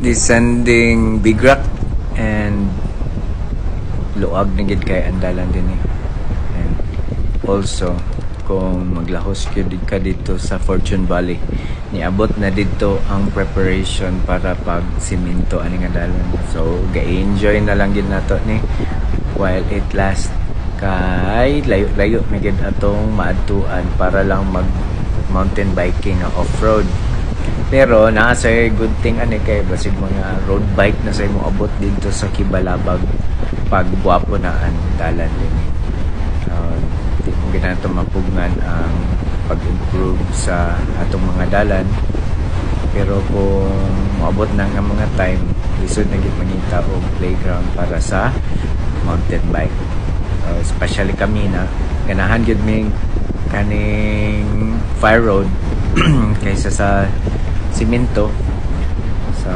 descending Big Rock and luag na gid kay andalan din and also kung maglahos ka dito sa Fortune Valley niabot na dito ang preparation para pag simento ani nga dalan, so ga-enjoy na lang gid nato ni while it lasts kay layo-layo na gid atong maadtuan para lang mag mountain biking nga off-road. Pero naa sa good thing ani kay basig mga road bike na sa imong abot dito sa Kibalabag pag guwapo na ang dalan din. Di mo ginato mapugnan ang pag-improve sa atong mga dalan. Pero kung maabot na nga mga time, lisod na gid mangita og playground para sa mountain bike. Especially kami na ganahan gid mig kaning fire road kaysa sa simento. So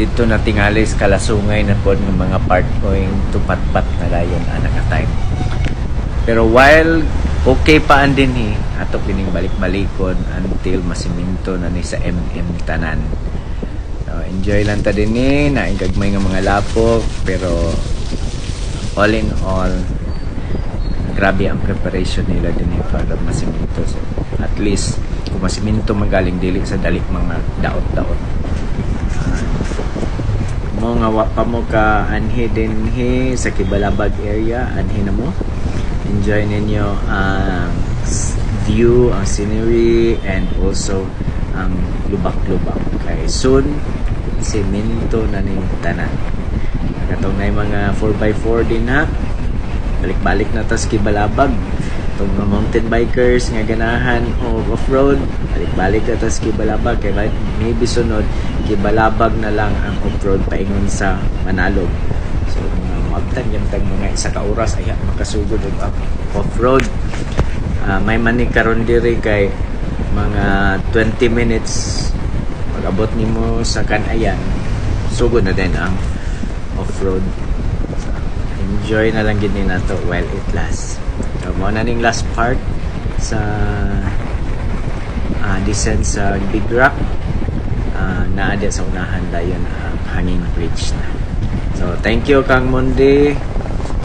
dito na tingali sa kalasungay na pod ng mga part going tupat-pat na dayon anak ka time. Pero while okay pa andin ato kining balik-balikon until masiminto na ni sa tanan. So enjoy lang ta din na igagmay nga mga lapok, pero all in all grabe ang preparation nila din para masiminto. So at least kung masiminto magaling dili sa dali mga daot-daot. Mo nga wa pa mo ka anhi din sa Kibalabag area, anhi na mo. Enjoy ninyo ang view, ang scenery, and also ang lubak-lubak. Kay soon, simento na ni tanan. Katong na mga 4x4 din ha. Balik-balik na tas Kibalabag. Itong mga mountain bikers nga ganahan o off-road, balik-balik na tas Kibalabag. Kaya maybe sunod, Kibalabag na lang ang off-road paingon sa Manalog. So magtang mga isa ka oras ay makasugod og off-road. May mani karon diri kay mga 20 minutes pag-abot nimo sa Kanayan, sugod na din ang off-road. So, enjoy na lang gid ni nato while it lasts. So mo na ning last part sa descent sa Big Rock. Naa sa unahan dayon ang hanging bridge na. So thank you Kang Mundi,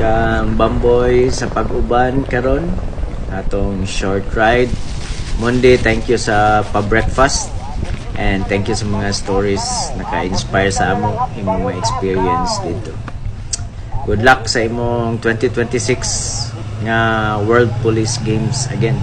Kang Bamboy sa pag-uban karon atong short ride. Mundi, thank you sa pa-breakfast and thank you sa mga stories naka-inspire sa imong mga experience dito. Good luck sa imong 2026 nga World Police Games again.